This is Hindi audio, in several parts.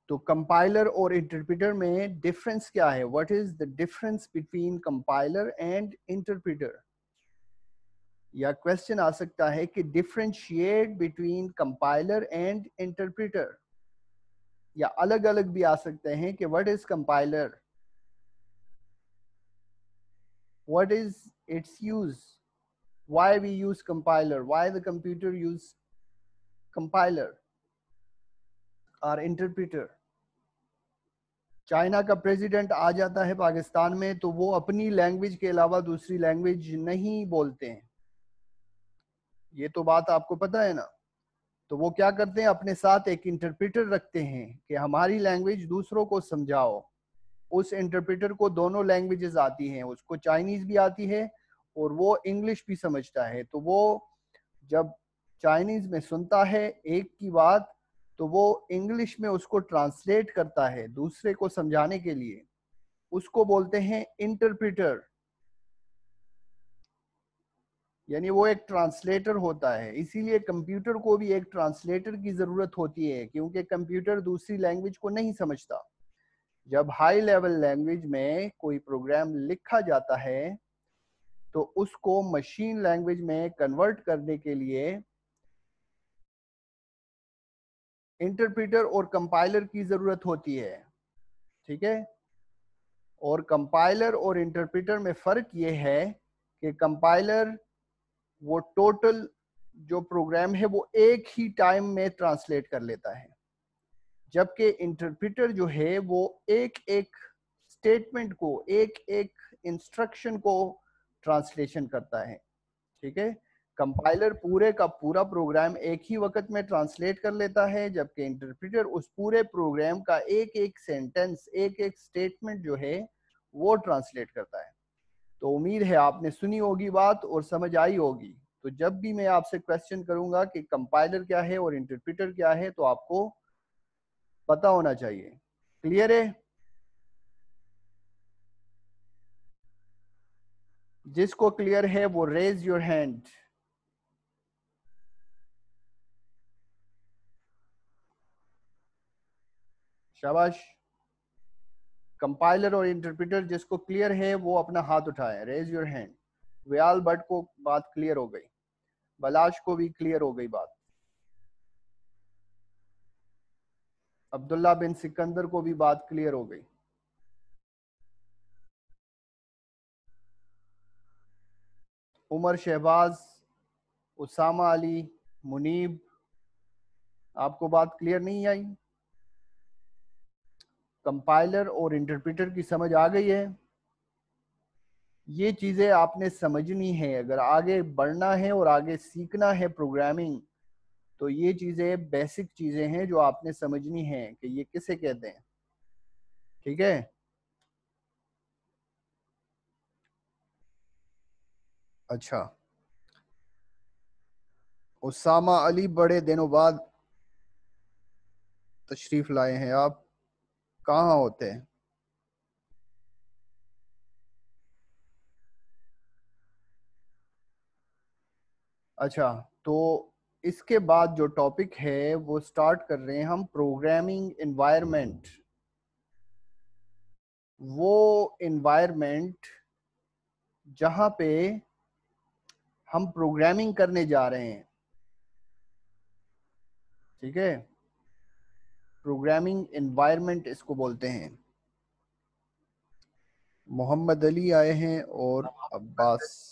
तो कंपाइलर और इंटरप्रेटर में डिफरेंस क्या है? What is the difference between compiler and interpreter? या क्वेश्चन आ सकता है कि differentiate between compiler and interpreter, या अलग अलग भी आ सकते हैं कि what is compiler, what is its use, why we use compiler, why the computer use compiler और इंटरप्रेटर। चाइना का प्रेसिडेंट आ जाता है पाकिस्तान में तो वो अपनी लैंग्वेज के अलावा दूसरी लैंग्वेज नहीं बोलते हैं, ये तो बात आपको पता है ना। तो वो क्या करते हैं, अपने साथ एक इंटरप्रेटर रखते हैं कि हमारी लैंग्वेज दूसरों को समझाओ। उस इंटरप्रेटर को दोनों लैंग्वेजेस आती हैं, उसको चाइनीज भी आती है और वो इंग्लिश भी समझता है। तो वो जब चाइनीज में सुनता है एक की बात तो वो इंग्लिश में उसको ट्रांसलेट करता है दूसरे को समझाने के लिए, उसको बोलते हैं इंटरप्रेटर। यानी वो एक ट्रांसलेटर होता है। इसीलिए कंप्यूटर को भी एक ट्रांसलेटर की जरूरत होती है, क्योंकि कंप्यूटर दूसरी लैंग्वेज को नहीं समझता। जब हाई लेवल लैंग्वेज में कोई प्रोग्राम लिखा जाता है तो उसको मशीन लैंग्वेज में कन्वर्ट करने के लिए इंटरप्रेटर और कंपाइलर की जरूरत होती है। ठीक है। और कंपाइलर और इंटरप्रेटर में फर्क ये है कि कंपाइलर वो टोटल जो प्रोग्राम है वो एक ही टाइम में ट्रांसलेट कर लेता है, जबकि इंटरप्रेटर जो है वो एक एक स्टेटमेंट को, एक एक इंस्ट्रक्शन को ट्रांसलेशन करता है। ठीक है। कंपाइलर पूरे का पूरा प्रोग्राम एक ही वक्त में ट्रांसलेट कर लेता है, जबकि इंटरप्रेटर उस पूरे प्रोग्राम का एक एक सेंटेंस, एक एक स्टेटमेंट जो है वो ट्रांसलेट करता है। तो उम्मीद है आपने सुनी होगी बात और समझ आई होगी। तो जब भी मैं आपसे क्वेश्चन करूंगा कि कंपाइलर क्या है और इंटरप्रेटर क्या है तो आपको पता होना चाहिए। क्लियर है? जिसको क्लियर है वो रेज योर हैंड। शाबाश। कंपाइलर और इंटरप्रेटर जिसको क्लियर है वो अपना हाथ उठाए, रेज योर हैंड। व्याल भट्ट को बात क्लियर हो गई, बलाश को भी क्लियर हो गई बात, अब्दुल्ला बिन सिकंदर को भी बात क्लियर हो गई। उमर शहबाज, उसामा अली, मुनीब, आपको बात क्लियर नहीं आई? कंपाइलर और इंटरप्रेटर की समझ आ गई है? ये चीजें आपने समझनी है। अगर आगे बढ़ना है और आगे सीखना है प्रोग्रामिंग तो ये चीजें बेसिक चीजें हैं जो आपने समझनी है कि ये किसे कहते हैं। ठीक है। अच्छा, उसामा अली बड़े दिनों बाद तशरीफ लाए हैं, आप कहाँ होते हैं? अच्छा, तो इसके बाद जो टॉपिक है वो स्टार्ट कर रहे हैं हम, प्रोग्रामिंग एनवायरनमेंट। वो एनवायरनमेंट जहाँ पे हम प्रोग्रामिंग करने जा रहे हैं। ठीक है। प्रोग्रामिंग एनवायरनमेंट इसको बोलते हैं। मोहम्मद अली आए हैं और अब्बास।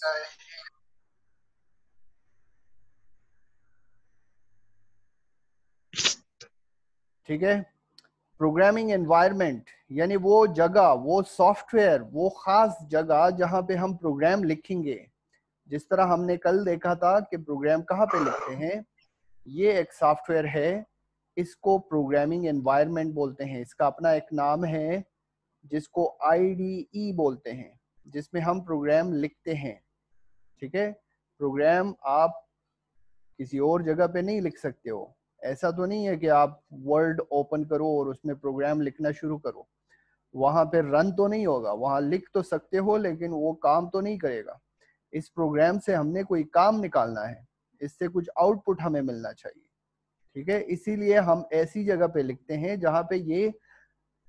ठीक है। प्रोग्रामिंग एनवायरनमेंट यानी वो जगह, वो सॉफ्टवेयर, वो खास जगह जहां पे हम प्रोग्राम लिखेंगे। जिस तरह हमने कल देखा था कि प्रोग्राम कहाँ पे लिखते हैं, ये एक सॉफ्टवेयर है, इसको प्रोग्रामिंग एनवायरनमेंट बोलते हैं। इसका अपना एक नाम है जिसको आईडीई बोलते हैं, जिसमें हम प्रोग्राम लिखते हैं। ठीक है। प्रोग्राम आप किसी और जगह पे नहीं लिख सकते हो। ऐसा तो नहीं है कि आप वर्ड ओपन करो और उसमें प्रोग्राम लिखना शुरू करो, वहां पे रन तो नहीं होगा। वहां लिख तो सकते हो लेकिन वो काम तो नहीं करेगा। इस प्रोग्राम से हमने कोई काम निकालना है, इससे कुछ आउटपुट हमें मिलना चाहिए। ठीक है, इसीलिए हम ऐसी जगह पे लिखते हैं जहाँ पे ये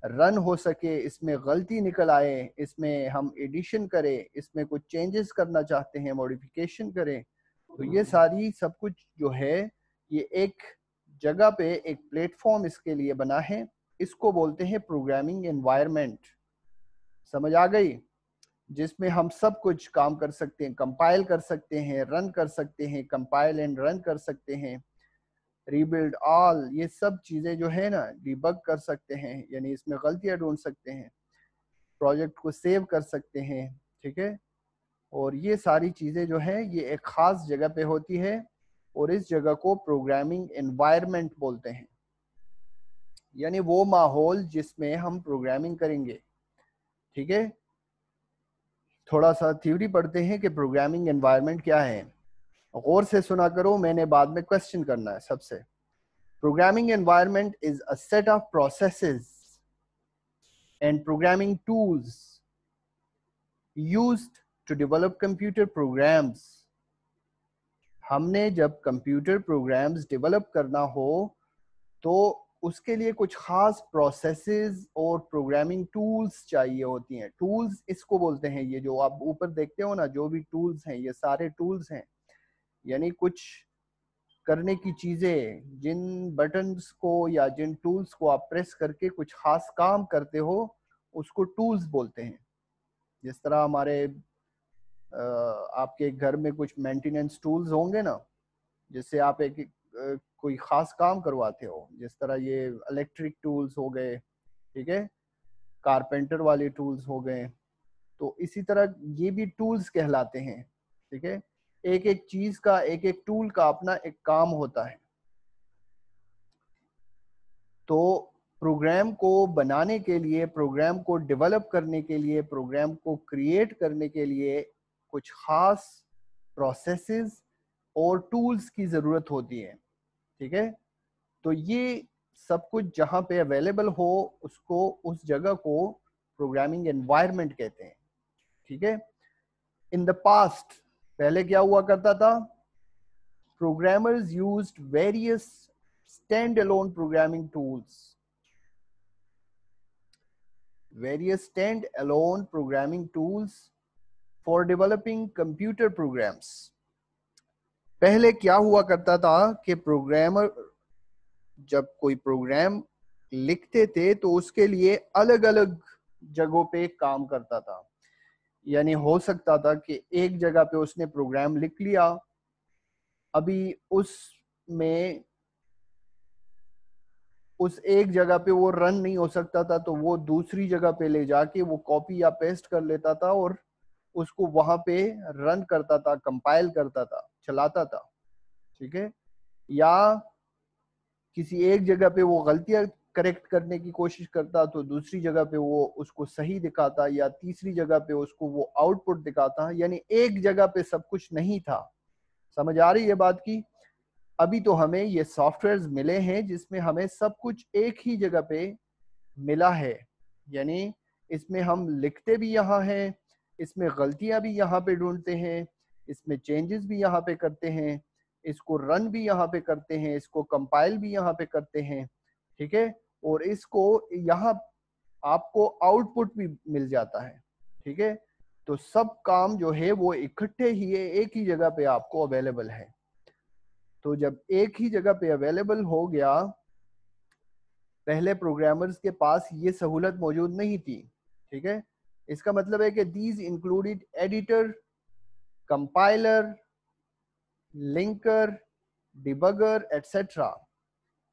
रन हो सके, इसमें गलती निकल आए, इसमें हम एडिशन करें, इसमें कुछ चेंजेस करना चाहते हैं, मॉडिफिकेशन करें, तो ये सारी सब कुछ जो है ये एक जगह पे एक प्लेटफॉर्म इसके लिए बना है। इसको बोलते हैं प्रोग्रामिंग एनवायरनमेंट। समझ आ गई? जिसमें हम सब कुछ काम कर सकते हैं, कंपाइल कर सकते हैं, रन कर सकते हैं, कंपाइल एंड रन कर सकते हैं, रीबिल्ड ऑल, ये सब चीजें जो है ना, डिबग कर सकते हैं, यानी इसमें गलतियां ढूंढ सकते हैं, प्रोजेक्ट को सेव कर सकते हैं। ठीक है, और ये सारी चीजें जो है ये एक खास जगह पे होती है और इस जगह को प्रोग्रामिंग एनवायरनमेंट बोलते हैं, यानी वो माहौल जिसमें हम प्रोग्रामिंग करेंगे। ठीक है, थोड़ा सा थ्योरी पढ़ते हैं कि प्रोग्रामिंग एनवायरनमेंट क्या है। गौर से सुना करो, मैंने बाद में क्वेश्चन करना है सबसे। Programming environment is a set of processes and programming tools used to develop computer programs। हमने जब कंप्यूटर प्रोग्राम्स डेवलप करना हो तो उसके लिए कुछ खास प्रोसेसेस और प्रोग्रामिंग टूल्स चाहिए होती हैं। टूल्स इसको बोलते हैं, ये जो आप ऊपर देखते हो ना, जो भी टूल्स हैं ये सारे टूल्स हैं, यानी कुछ करने की चीजें, जिन बटन्स को या जिन टूल्स को आप प्रेस करके कुछ खास काम करते हो उसको टूल्स बोलते हैं। जिस तरह हमारे आपके घर में कुछ मेंटेनेंस टूल्स होंगे ना, जिससे आप एक कोई खास काम करवाते हो, जिस तरह ये इलेक्ट्रिक टूल्स हो गए, ठीक है, कारपेंटर वाले टूल्स हो गए, तो इसी तरह ये भी टूल्स कहलाते हैं। ठीक है, एक एक चीज का, एक एक टूल का अपना एक काम होता है। तो प्रोग्राम को बनाने के लिए, प्रोग्राम को डेवलप करने के लिए, प्रोग्राम को क्रिएट करने के लिए कुछ खास प्रोसेसेस और टूल्स की जरूरत होती है। ठीक है, तो ये सब कुछ जहां पे अवेलेबल हो उसको, उस जगह को प्रोग्रामिंग एनवायरनमेंट कहते हैं। ठीक है, इन द पास्ट पहले क्या हुआ करता था, programmers used various stand alone programming tools, various stand-alone programming tools for developing computer programs। पहले क्या हुआ करता था कि प्रोग्रामर जब कोई प्रोग्राम लिखते थे तो उसके लिए अलग अलग जगहों पे काम करता था। यानी हो सकता था कि एक जगह पे उसने प्रोग्राम लिख लिया, अभी उसमें उस एक जगह पे वो रन नहीं हो सकता था, तो वो दूसरी जगह पे ले जाके वो कॉपी या पेस्ट कर लेता था और उसको वहां पे रन करता था, कंपाइल करता था, चलाता था। ठीक है, या किसी एक जगह पे वो गलतियां करेक्ट करने की कोशिश करता तो दूसरी जगह पे वो उसको सही दिखाता, या तीसरी जगह पे उसको वो आउटपुट दिखाता। यानी एक जगह पे सब कुछ नहीं था। समझ आ रही है बात की? अभी तो हमें ये सॉफ्टवेयर्स मिले हैं जिसमें हमें सब कुछ एक ही जगह पे मिला है, यानी इसमें हम लिखते भी यहाँ हैं, इसमें गलतियां भी यहाँ पे ढूंढते हैं, इसमें चेंजेस भी यहाँ पे करते हैं, इसको रन भी यहाँ पे करते हैं, इसको कंपाइल भी यहाँ पे करते हैं। ठीक है, और इसको यहाँ आपको आउटपुट भी मिल जाता है। ठीक है, तो सब काम जो है वो इकट्ठे ही है, एक ही जगह पे आपको अवेलेबल है। तो जब एक ही जगह पे अवेलेबल हो गया, पहले प्रोग्रामर्स के पास ये सहूलत मौजूद नहीं थी। ठीक है, इसका मतलब है कि these included editor, compiler, linker, debugger etcetera.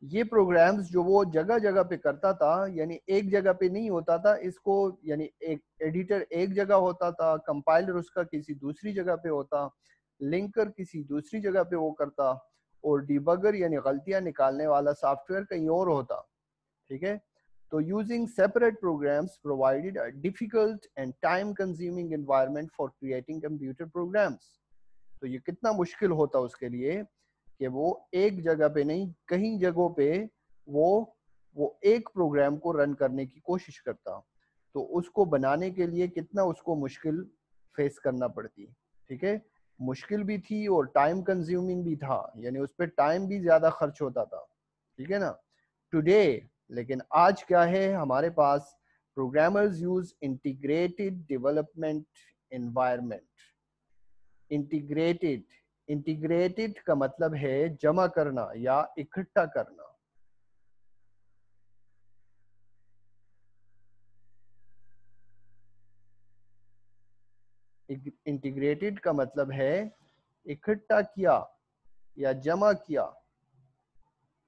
ये प्रोग्राम्स जो वो जगह जगह पे करता था, यानी एक जगह पे नहीं होता था इसको, यानी एक एडिटर एक जगह होता था, कंपाइलर उसका किसी दूसरी जगह पे होता, लिंकर किसी दूसरी जगह पे वो करता, और डिबगर यानी गलतियां निकालने वाला सॉफ्टवेयर कहीं और होता। ठीक है, तो using separate programs provided a difficult and time consuming environment for creating computer programs. तो ये कितना मुश्किल होता उसके लिए कि वो एक जगह पे नहीं, कहीं जगहों पे वो एक प्रोग्राम को रन करने की कोशिश करता, तो उसको बनाने के लिए कितना उसको मुश्किल फेस करना पड़ती। ठीक है, मुश्किल भी थी और टाइम कंज्यूमिंग भी था, यानी उस पर टाइम भी ज्यादा खर्च होता था। ठीक है ना, टुडे। लेकिन आज क्या है हमारे पास, programmers use integrated development environment. Integrated, integrated का मतलब है जमा करना या इकट्ठा करना। इंटीग्रेटेड का मतलब है इकट्ठा किया या जमा किया।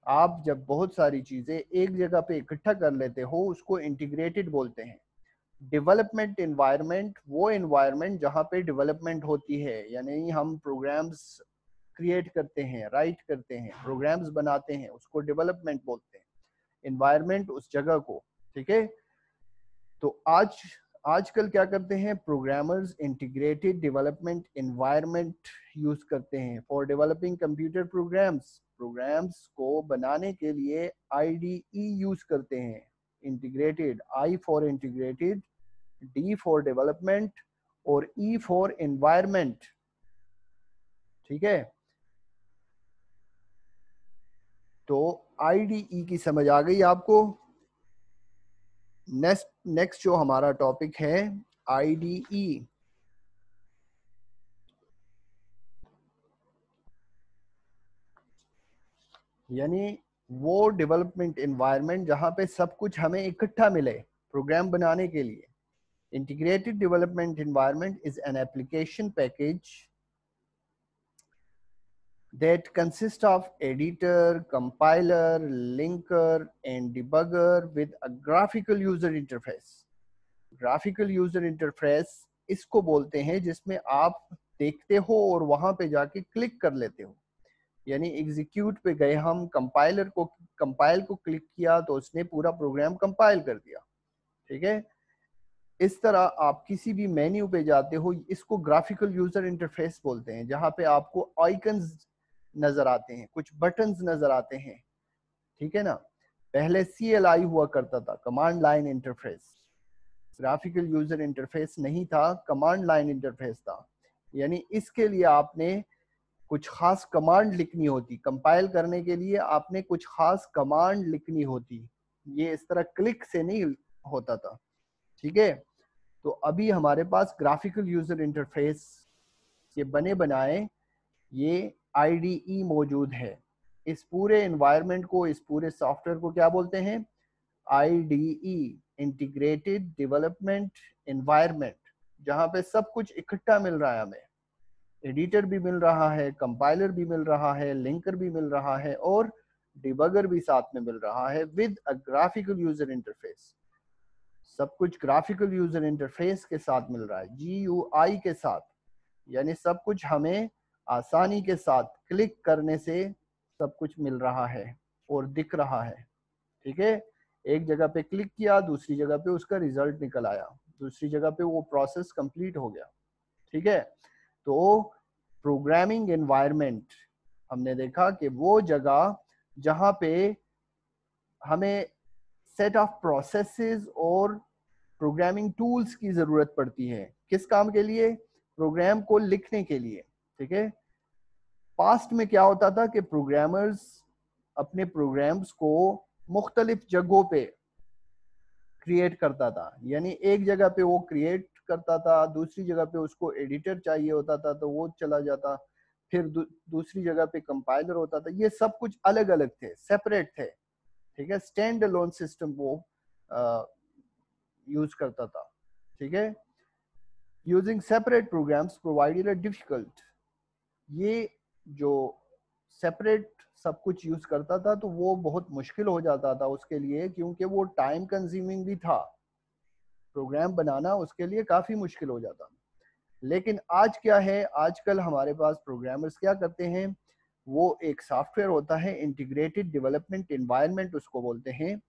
आप जब बहुत सारी चीजें एक जगह पे इकट्ठा कर लेते हो उसको इंटीग्रेटेड बोलते हैं। डेवलपमेंट एनवायरनमेंट, वो एनवायरनमेंट जहाँ पे डेवलपमेंट होती है, यानी हम प्रोग्राम्स क्रिएट करते हैं, राइट करते हैं, प्रोग्राम्स बनाते हैं, उसको डेवलपमेंट बोलते हैं, एनवायरनमेंट उस जगह को। ठीक है, तो आजकल क्या करते हैं programmers, integrated development environment use करते हैं for developing computer programs. Programs को बनाने के लिए आईडीई यूज करते हैं। Integrated, I for integrated, D for development और ई फॉर एनवायरनमेंट। ठीक है, तो आईडीई की समझ आ गई आपको। नेक्स्ट जो हमारा टॉपिक है आईडीई, यानी वो डेवलपमेंट एनवायरनमेंट जहां पे सब कुछ हमें इकट्ठा मिले प्रोग्राम बनाने के लिए। Integrated development environment is an application package that consists of editor, compiler, linker and debugger with a graphical user interface. Graphical user interface इसको बोलते हैं जिसमें आप देखते हो और वहां पे जाके क्लिक कर लेते हो। यानी एग्जीक्यूट पे गए हम, कंपाइल को क्लिक किया तो उसने पूरा प्रोग्राम कंपाइल कर दिया। ठीक है, इस तरह आप किसी भी मेन्यू पे जाते हो, इसको ग्राफिकल यूजर इंटरफेस बोलते हैं, जहां पे आपको आइकन्स नजर आते हैं, कुछ बटन्स नजर आते हैं। ठीक है ना, पहले CLI हुआ करता था, command line interface. Graphical user interface नहीं था, कमांड लाइन इंटरफेस था। यानी इसके लिए आपने कुछ खास कमांड लिखनी होती, कंपाइल करने के लिए आपने कुछ खास कमांड लिखनी होती, ये इस तरह क्लिक से नहीं होता था। ठीक है, तो अभी हमारे पास ग्राफिकल यूजर इंटरफेस के बने बनाए ये आईडीई मौजूद है। इस पूरे एनवायरनमेंट को, इस पूरे सॉफ्टवेयर को क्या बोलते हैं, आईडीई, इंटीग्रेटेड डेवलपमेंट एनवायरनमेंट, जहां पे सब कुछ इकट्ठा मिल रहा है हमें। एडिटर भी मिल रहा है, कंपाइलर भी मिल रहा है, लिंकर भी मिल रहा है और डिबगर भी साथ में मिल रहा है with a graphical user interface. सब कुछ ग्राफिकल यूजर इंटरफेस के साथ मिल रहा है, GUI के साथ। यानी सब कुछ हमें आसानी के साथ क्लिक करने से सब कुछ मिल रहा है और दिख रहा है। ठीक है, एक जगह पे क्लिक किया, दूसरी जगह पे उसका रिजल्ट निकल आया, दूसरी जगह पे वो प्रोसेस कंप्लीट हो गया। ठीक है, तो प्रोग्रामिंग एनवायरनमेंट हमने देखा कि वो जगह जहां पे हमें सेट ऑफ प्रोसेसेस और प्रोग्रामिंग टूल्स की जरूरत पड़ती है। किस काम के लिए, प्रोग्राम को लिखने के लिए। ठीक है, पास्ट में क्या होता था कि प्रोग्रामर्स अपने प्रोग्राम्स को मुख्तलिफ जगहों पे क्रिएट करता था। यानी एक जगह पे वो क्रिएट करता था, दूसरी जगह पे उसको एडिटर चाहिए होता था तो वो चला जाता, फिर दूसरी जगह पे कंपाइलर होता था। ये सब कुछ अलग अलग थे, सेपरेट थे। ठीक है, स्टैंड अलोन सिस्टम वो यूज करता था। ठीक है, using separate programs provided a difficult, ये जो सेपरेट सब कुछ यूज करता था तो वो बहुत मुश्किल हो जाता था उसके लिए, क्योंकि वो टाइम कंज्यूमिंग भी था, प्रोग्राम बनाना उसके लिए काफी मुश्किल हो जाता। लेकिन आज क्या है, आजकल हमारे पास प्रोग्रामर्स क्या करते हैं, वो एक सॉफ्टवेयर होता है इंटीग्रेटेड डेवलपमेंट एनवायरनमेंट उसको बोलते हैं,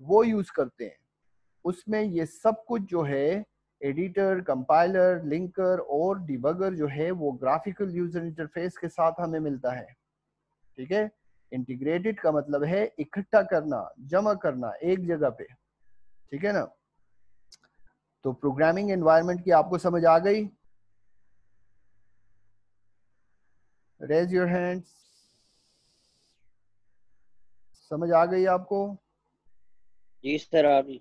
वो यूज करते हैं। उसमें ये सब कुछ जो है, एडिटर, कंपाइलर, लिंकर और डिबगर जो है वो ग्राफिकल यूजर इंटरफेस के साथ हमें मिलता है। ठीक है, इंटीग्रेटेड का मतलब है इकट्ठा करना, जमा करना एक जगह पे। ठीक है ना, तो प्रोग्रामिंग एनवायरनमेंट की आपको समझ आ गई, रेज योर हैंड्स। समझ आ गई आपको? जी सर आप जी।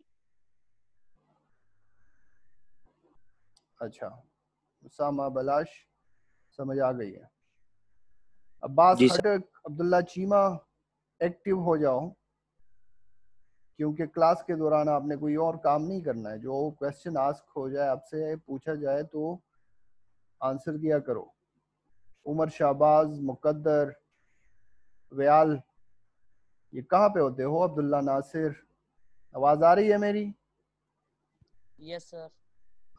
अच्छा, उसामा बलाश समझ आ गई है। अब्बास जी सर। खटक, अब्दुल्ला चीमा, एक्टिव हो जाओ, क्योंकि क्लास के दौरान आपने कोई और काम नहीं करना है। जो क्वेश्चन आस्क हो जाए, आपसे पूछा जाए तो आंसर दिया करो। उमर शाहबाज, मुकद्दर, व्याल, ये कहाँ पे होते हो? अब्दुल्ला नासिर, आवाज आ रही है मेरी? Yes sir.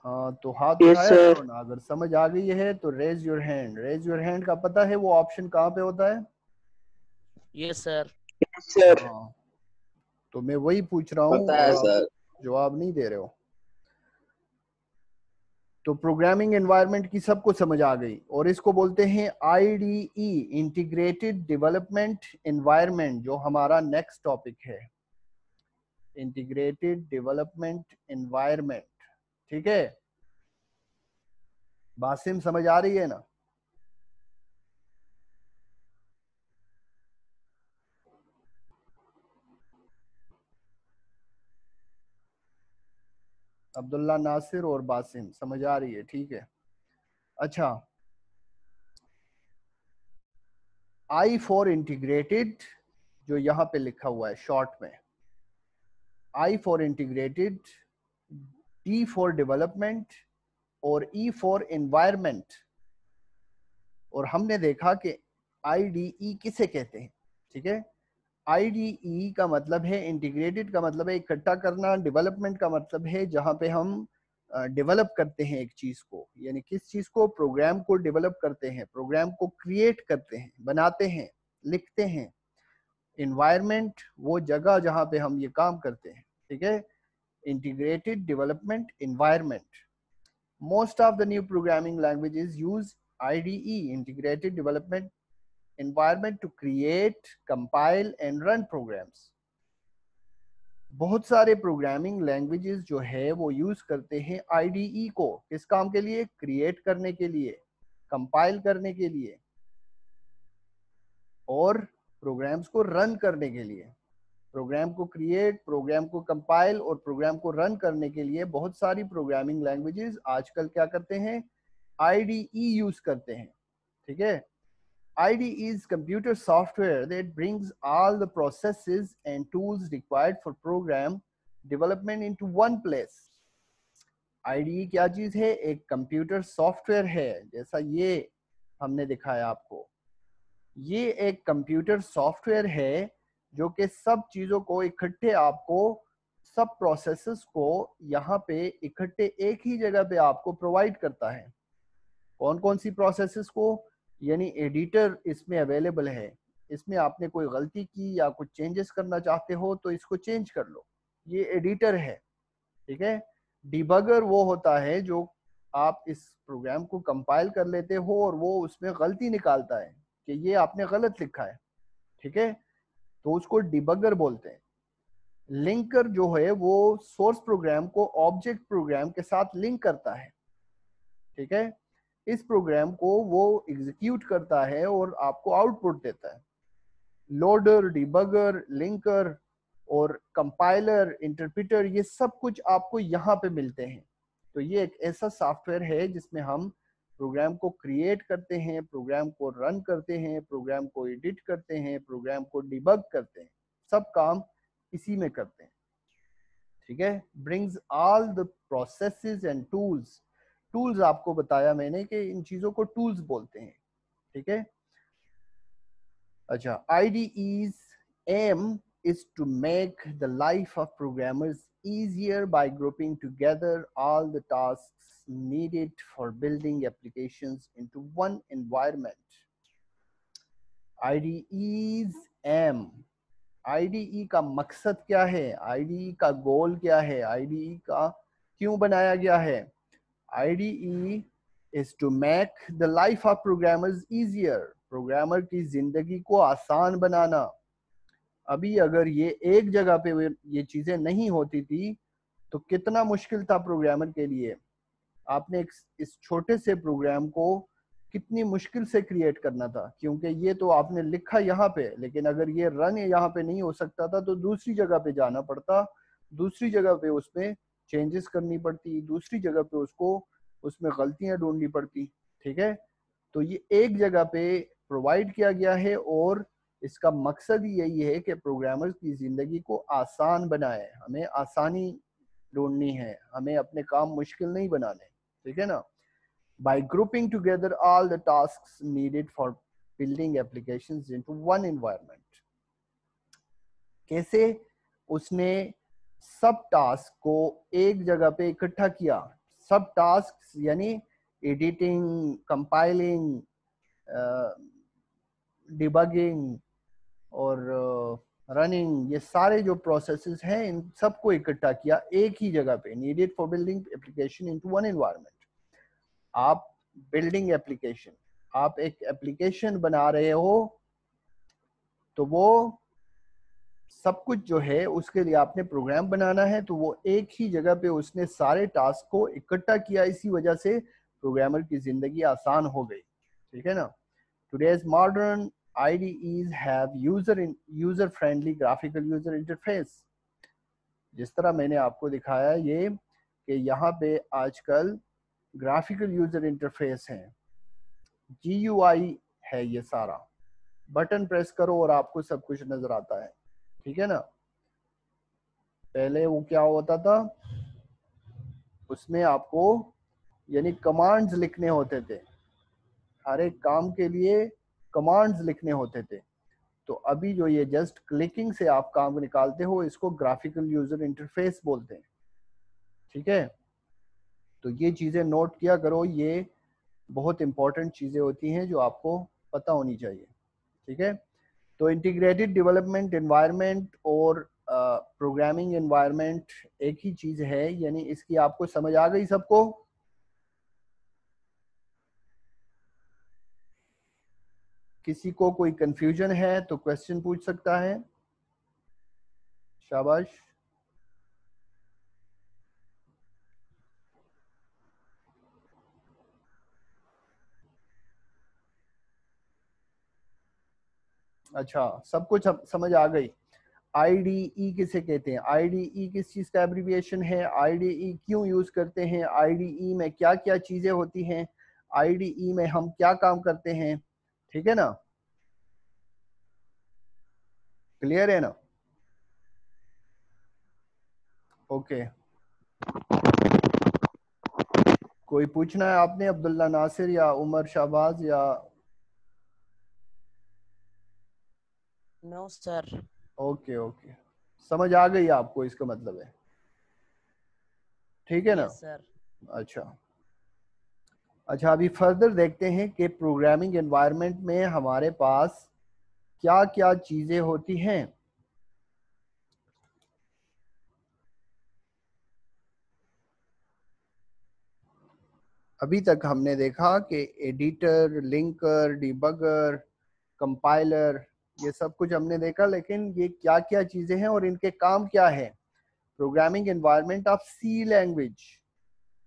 हाँ, तो हाथ यस उठाया सर। करो ना। अगर समझ आ गई है तो raise your hand. Raise your hand का पता है वो ऑप्शन कहाँ पे होता है? Yes sir. Yes sir. हाँ, तो मैं वही पूछ रहा हूँ पता और है आप सर। जवाब नहीं दे रहे हो। तो प्रोग्रामिंग एनवायरनमेंट की सबको समझ आ गई, और इसको बोलते हैं आईडीई, इंटीग्रेटेड डेवलपमेंट एनवायरनमेंट, जो हमारा नेक्स्ट टॉपिक है, इंटीग्रेटेड डेवलपमेंट एनवायरनमेंट। ठीक है, बासिम समझ आ रही है ना? अब्दुल्ला नासिर और बासिम समझ आ रही है? ठीक है। अच्छा, आई फॉर इंटीग्रेटेड, जो यहाँ पे लिखा हुआ है शॉर्ट में, I for integrated, D for development, और ई फॉर एनवायरमेंट। और हमने देखा कि आईडीई किसे कहते हैं। ठीक है, आईडीई का मतलब है इंटीग्रेटेड, का मतलब है इकट्ठा करना, डेवलपमेंट का मतलब है जहां पे हम डेवलप करते हैं एक चीज को, यानी किस चीज को? प्रोग्राम को डेवलप करते हैं, प्रोग्राम को क्रिएट करते हैं, बनाते हैं, लिखते हैं। एनवायरमेंट वो जगह जहां पे हम ये काम करते हैं। ठीक है, integrated development environment. Most of the new programming languages use IDE, integrated development environment, to create, compile and run programs. बहुत सारे प्रोग्रामिंग लैंग्वेजेस जो है वो यूज करते हैं IDE को, किस काम के लिए? क्रिएट करने के लिए, कंपाइल करने के लिए, और प्रोग्राम्स को रन करने के लिए। प्रोग्राम को क्रिएट, प्रोग्राम को कंपाइल और प्रोग्राम को रन करने के लिए बहुत सारी प्रोग्रामिंग लैंग्वेजेस आजकल क्या करते हैं? IDE यूज करते हैं। ठीक है, IDE is computer software that brings all the processes and tools required for program development into one place. IDE क्या चीज है? एक कंप्यूटर सॉफ्टवेयर है, जैसा ये हमने दिखाया आपको। ये एक कंप्यूटर सॉफ्टवेयर है जो कि सब चीजों को इकट्ठे आपको, सब प्रोसेसेस को यहाँ पे इकट्ठे एक ही जगह पे आपको प्रोवाइड करता है। कौन कौन सी प्रोसेसेस को? यानी एडिटर इसमें अवेलेबल है। इसमें आपने कोई गलती की या कुछ चेंजेस करना चाहते हो तो इसको चेंज कर लो, ये एडिटर है। ठीक है, डिबगर वो होता है जो आप इस प्रोग्राम को कंपाइल कर लेते हो और वो उसमें गलती निकालता है कि ये आपने गलत लिखा है। ठीक है, तो उसको डिबगर बोलते हैं। लिंकर जो है वो सोर्स प्रोग्राम को ऑब्जेक्ट प्रोग्राम के साथ लिंक करता है। ठीक है, इस प्रोग्राम को वो एग्जीक्यूट करता है और आपको आउटपुट देता है। लोडर, डिबगर, लिंकर और कंपाइलर, इंटरप्रेटर, ये सब कुछ आपको यहाँ पे मिलते हैं। तो ये एक ऐसा सॉफ्टवेयर है जिसमें हम प्रोग्राम को क्रिएट करते हैं, प्रोग्राम को रन करते हैं, प्रोग्राम को एडिट करते हैं, प्रोग्राम को डिबग करते हैं, सब काम इसी में करते हैं। ठीक है, brings all the processes and tools. Tools आपको बताया मैंने कि इन चीजों को टूल्स बोलते हैं। ठीक है, अच्छा, IDE's aim is to make the life of programmers easier by grouping together all the tasks needed for building applications into one environment. IDE's aim, IDE का मकसद क्या है? IDE का गोल क्या है? IDE का क्यों बनाया गया है? IDE is to make the life of programmers easier, programmer की जिंदगी को आसान बनाना। अभी अगर ये एक जगह पे ये चीजें नहीं होती थी तो कितना मुश्किल था प्रोग्रामर के लिए। आपने इस छोटे से प्रोग्राम को कितनी मुश्किल से क्रिएट करना था, क्योंकि ये तो आपने लिखा यहाँ पे, लेकिन अगर ये रन यहाँ पे नहीं हो सकता था तो दूसरी जगह पे जाना पड़ता, दूसरी जगह पे उसमें चेंजेस करनी पड़ती, दूसरी जगह पे उसको उसमें गलतियां ढूंढनी पड़ती। ठीक है, तो ये एक जगह पे प्रोवाइड किया गया है और इसका मकसद ही यही है कि प्रोग्रामर्स की जिंदगी को आसान बनाए, हमें आसानी ढूंढनी है, हमें अपने काम मुश्किल नहीं बनाने। ठीक है ना, by grouping together all the tasks needed for building applications into one environment। कैसे उसने सब टास्क को एक जगह पे इकट्ठा किया, सब टास्क यानी एडिटिंग, कंपाइलिंग, डिबगिंग और रनिंग, ये सारे जो प्रोसेसेस हैं इन सबको इकट्ठा किया एक ही जगह पे, needed for building application into one environment. आप बिल्डिंग एप्लीकेशन, आप एक एप्लीकेशन बना रहे हो तो वो सब कुछ जो है उसके लिए आपने प्रोग्राम बनाना है, तो वो एक ही जगह पे उसने सारे टास्क को इकट्ठा किया, इसी वजह से प्रोग्रामर की जिंदगी आसान हो गई। ठीक है ना, today's modern IDEs have user friendly graphical user interface। जिस तरह मैंने आपको दिखाया ये कि यहाँ पे आजकल ग्राफिकल यूजर इंटरफेस है, GUI है, ये सारा बटन प्रेस करो और आपको सब कुछ नजर आता है। ठीक है ना, पहले वो क्या होता था, उसमें आपको यानी कमांड्स लिखने होते थे, हर एक काम के लिए कमांड्स लिखने होते थे। तो अभी जो ये जस्ट क्लिकिंग से आप काम निकालते हो, इसको ग्राफिकल यूजर इंटरफेस बोलते हैं। ठीक है, तो ये चीजें नोट किया करो, ये बहुत इंपॉर्टेंट चीजें होती हैं जो आपको पता होनी चाहिए। ठीक है, तो इंटीग्रेटेड डेवलपमेंट एनवायरनमेंट और प्रोग्रामिंग एनवायरनमेंट एक ही चीज है, यानी इसकी आपको समझ आ गई सबको? किसी को कोई कंफ्यूजन है तो क्वेश्चन पूछ सकता है। शाबाश। अच्छा, सब कुछ समझ आ गई। IDE किसे कहते हैं, IDE किस चीज का एब्रिविएशन है, IDE क्यों यूज करते हैं, IDE में क्या क्या चीजें होती हैं, IDE में हम क्या काम करते हैं। ठीक है ना, क्लियर है ना? ओके, कोई पूछना है आपने, अब्दुल्ला नासिर या उमर शाहबाज या? No sir. ओके ओके, समझ आ गई आपको, इसका मतलब है। ठीक है ना? Yes sir. अच्छा अच्छा, अभी फर्दर देखते हैं कि प्रोग्रामिंग एनवायरनमेंट में हमारे पास क्या क्या चीजें होती हैं। अभी तक हमने देखा कि एडिटर, लिंकर, डिबगर, कंपाइलर, ये सब कुछ हमने देखा, लेकिन ये क्या क्या चीजें हैं और इनके काम क्या है। Programming environment of C language,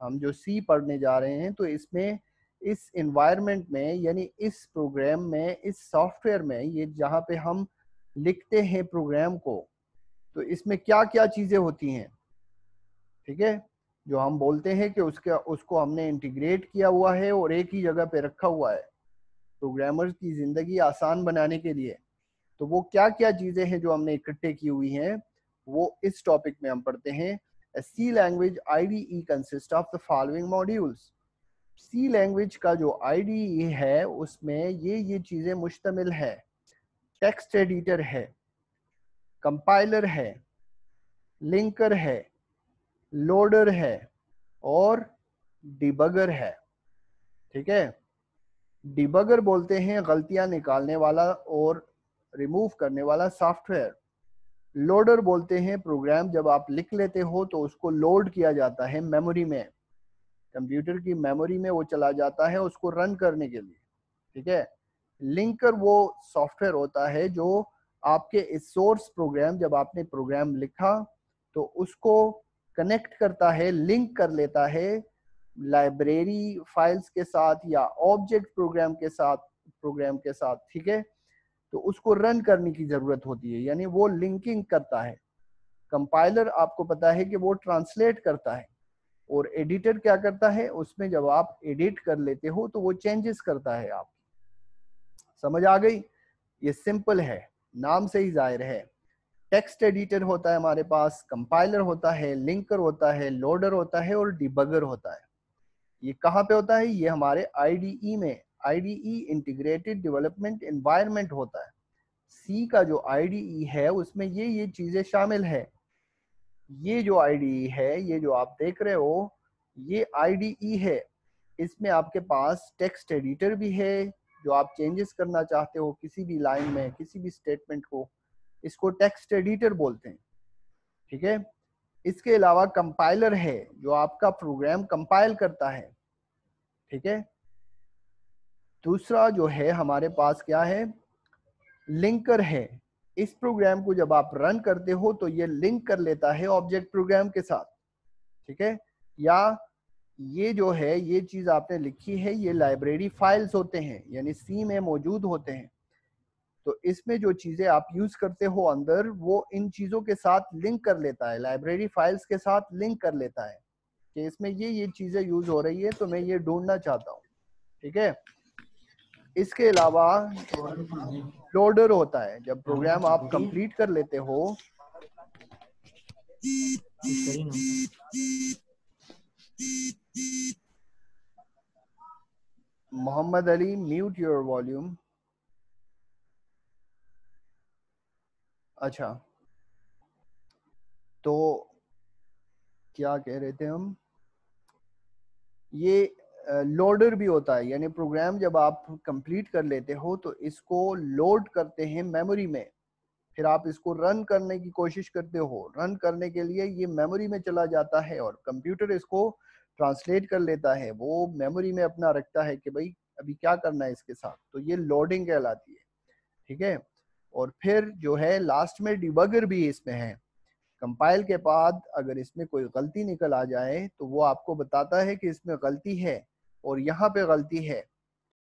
हम जो सी पढ़ने जा रहे हैं, तो इसमें इस एनवायरनमेंट में यानी इस प्रोग्राम में, इस सॉफ्टवेयर में, ये जहाँ पे हम लिखते हैं प्रोग्राम को, तो इसमें क्या क्या चीजें होती हैं। ठीक है, जो हम बोलते हैं कि उसको हमने इंटीग्रेट किया हुआ है और एक ही जगह पे रखा हुआ है प्रोग्रामर्स की जिंदगी आसान बनाने के लिए, तो वो क्या क्या चीजें हैं जो हमने इकट्ठे की हुई हैं, वो इस टॉपिक में हम पढ़ते हैं। C language IDE consist of the following modules. C language का जो IDE है उसमें ये चीजें मुश्तमिल है। टेक्स्ट एडिटर है, कंपाइलर है, लिंकर है, लोडर है और डिबगर है। ठीक है, डिबगर बोलते हैं गलतियां निकालने वाला और रिमूव करने वाला सॉफ्टवेयर। लोडर बोलते हैं प्रोग्राम जब आप लिख लेते हो तो उसको लोड किया जाता है मेमोरी में, कंप्यूटर की मेमोरी में वो चला जाता है उसको रन करने के लिए। ठीक है, लिंकर वो सॉफ्टवेयर होता है जो आपके इस सोर्स प्रोग्राम, जब आपने प्रोग्राम लिखा तो उसको कनेक्ट करता है, लिंक कर लेता है लाइब्रेरी फाइल्स के साथ या ऑब्जेक्ट प्रोग्राम के साथ, ठीक है, तो उसको रन करने की जरूरत होती है, यानी वो लिंकिंग करता है। कंपाइलर आपको पता है कि वो ट्रांसलेट करता है, और एडिटर क्या करता है, उसमें जब आप एडिट कर लेते हो तो वो चेंजेस करता है। आप समझ आ गई? ये सिंपल है, नाम से ही जाहिर है। टेक्स्ट एडिटर होता है हमारे पास, कंपाइलर होता है, लिंकर होता है, लोडर होता है और डिबगर होता है। ये कहाँ पे होता है? ये हमारे आईडीई में, आईडीई इंटीग्रेटेड डेवलपमेंट एनवायरनमेंट होता है। सी का जो आईडीई है उसमें ये चीजें शामिल है। ये जो आईडीई है, ये जो आप देख रहे हो, ये आईडीई है। इसमें आपके पास टेक्स्ट एडिटर भी है, जो आप चेंजेस करना चाहते हो किसी भी लाइन में, किसी भी स्टेटमेंट को, इसको टेक्स्ट एडिटर बोलते हैं, ठीक है। इसके अलावा कंपाइलर है, जो आपका प्रोग्राम कंपाइल करता है, ठीक है। दूसरा जो है हमारे पास क्या है, लिंकर है। इस प्रोग्राम को जब आप रन करते हो तो ये लिंक कर लेता है ऑब्जेक्ट प्रोग्राम के साथ, ठीक है। या ये जो है, ये चीज आपने लिखी है, ये लाइब्रेरी फाइल्स होते हैं, यानी सी में मौजूद होते हैं। तो इसमें जो चीजें आप यूज करते हो अंदर, वो इन चीजों के साथ लिंक कर लेता है, लाइब्रेरी फाइल्स के साथ लिंक कर लेता है कि इसमें ये चीजें यूज हो रही है, तो मैं ये ढूंढना चाहता हूँ, ठीक है। इसके अलावा लोडर होता है, जब प्रोग्राम आप कंप्लीट कर लेते हो, Mohammad Ali mute your volume. अच्छा, तो क्या कह रहे थे हम, ये लोडर भी होता है, यानी प्रोग्राम जब आप कंप्लीट कर लेते हो तो इसको लोड करते हैं मेमोरी में, फिर आप इसको रन करने की कोशिश करते हो। रन करने के लिए ये मेमोरी में चला जाता है और कंप्यूटर इसको ट्रांसलेट कर लेता है, वो मेमोरी में अपना रखता है कि भाई अभी क्या करना है इसके साथ, तो ये लोडिंग कहलाती है, ठीक है। और फिर जो है लास्ट में डिबगर भी इसमें है। कंपाइल के बाद अगर इसमें कोई गलती निकल आ जाए तो वो आपको बताता है कि इसमें गलती है और यहाँ पे गलती है,